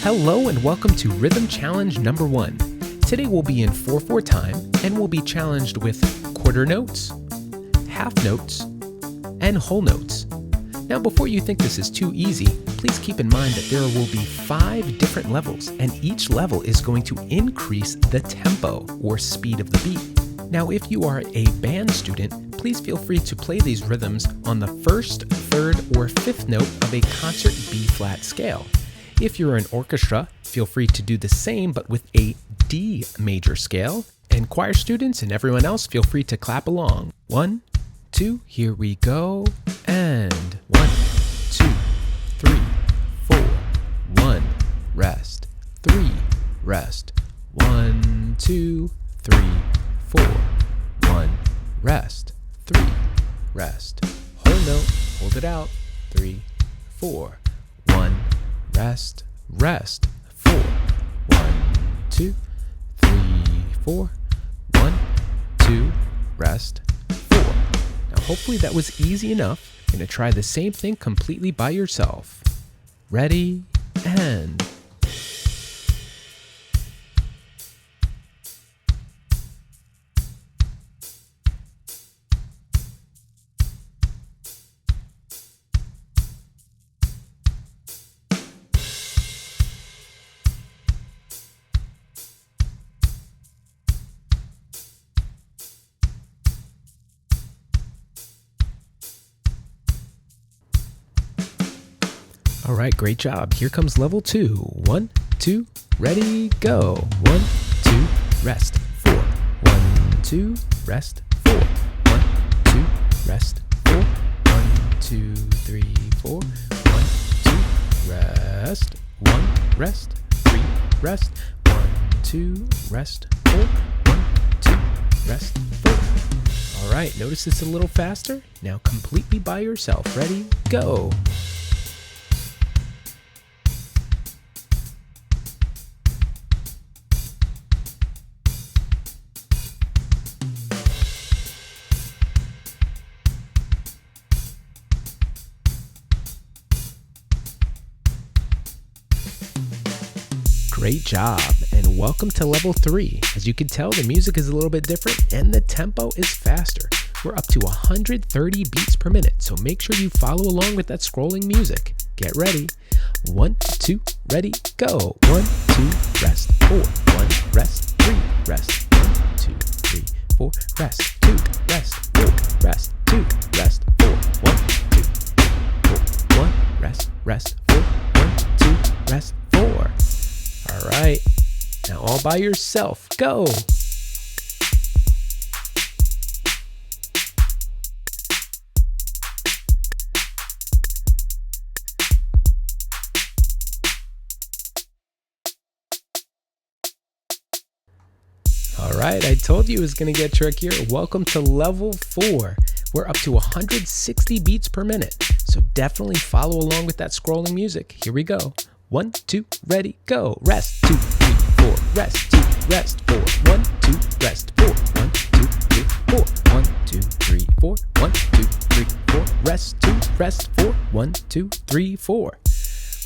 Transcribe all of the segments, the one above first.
Hello and welcome to Rhythm Challenge number 1. Today we'll be in 4/4 time and we'll be challenged with quarter notes, half notes, and whole notes. Now before you think this is too easy, please keep in mind that there will be 5 different levels and each level is going to increase the tempo or speed of the beat. Now if you are a band student, please feel free to play these rhythms on the 1st, 3rd, or 5th note of a concert B-flat scale. If you're an orchestra, feel free to do the same but with a D major scale. And choir students and everyone else, feel free to clap along. 1, 2, here we go. And 1, 2, 3, 4, 1, rest, 3, rest, 1, 2, 3, 4, 1, rest, 3, rest. Whole note, hold it out, 3, 4, 1, rest, rest, 4, 1, 2, 3, 4, 1, 2, rest, 4. Now hopefully that was easy enough. You're going to try the same thing completely by yourself. Ready, and... All right, great job. Here comes level 2. 1, 2, ready, go. 1, 2, rest, 4. 1, 2, rest, 4. 1, 2, rest, 4. 1, 2, 3, 4. 1, 2, rest. 1, rest, 3, rest. 1, 2, rest, 4. 1, 2, rest, 4. All right, notice it's a little faster. Now completely by yourself. Ready, go. Great job, and welcome to level 3. As you can tell, the music is a little bit different and the tempo is faster. We're up to 130 beats per minute, so make sure you follow along with that scrolling music. Get ready. 1, 2, ready, go. 1, 2, rest, 4. 1, rest, 3, rest. 1, 2, 3, 4, rest, 2, rest, 4, rest, 2, rest, 4. 1, 2, 4, 1, rest, rest, 4. 1, 2, rest, 4. All right, now all by yourself, go. All right, I told you it was going to get trickier. Welcome to level 4. We're up to 160 beats per minute, so definitely follow along with that scrolling music. Here we go. 1, 2, ready, go. Rest, 2, 3, 4. Rest, 2, rest, 4. 1, 2, rest, 4. 1, 2, 3, 4. 1, 2, 3, 4. 1, 2, 3, 4. Rest, 2, rest, 4. 1, 2, 3, 4.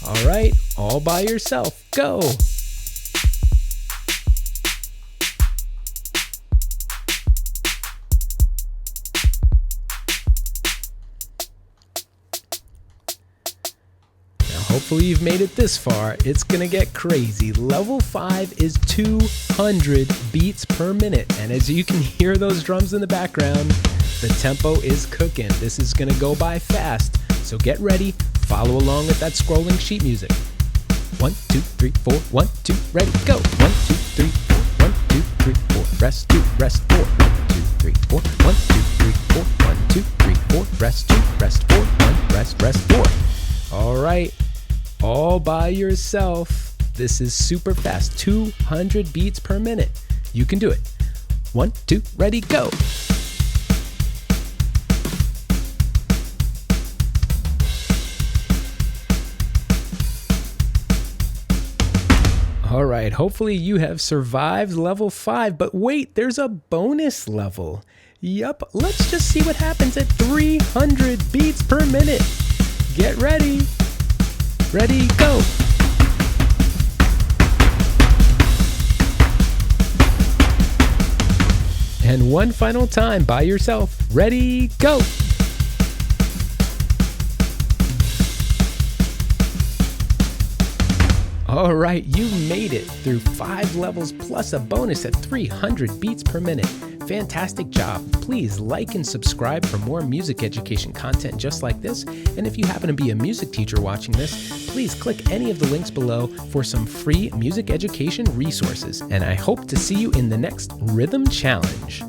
All right, all by yourself. Go. Hopefully you've made it this far. It's gonna get crazy. Level 5 is 200 beats per minute. And as you can hear those drums in the background, the tempo is cooking. This is gonna go by fast. So get ready, follow along with that scrolling sheet music. 1, 2, 3, 4, 1, 2, ready, go. 1, 2, 3, 4, 1, 2, 3, 4, rest, 2, rest, 4, 1, 2, 3, 4, 1, 2, 3, 4, 1, 2, 3, 4, rest, 2, rest, 4, 1, rest, rest, 4. All right. All by yourself. This is super fast, 200 beats per minute. You can do it. 1, 2, ready, go. All right, hopefully you have survived level 5, but wait, there's a bonus level. Yup, let's just see what happens at 300 beats per minute. Get ready. Ready, go. one final time by yourself. Ready, go! All right, you made it through 5 levels plus a bonus at 300 beats per minute. Fantastic job. Please like and subscribe for more music education content just like this. And if you happen to be a music teacher watching this, please click any of the links below for some free music education resources. And I hope to see you in the next Rhythm Challenge.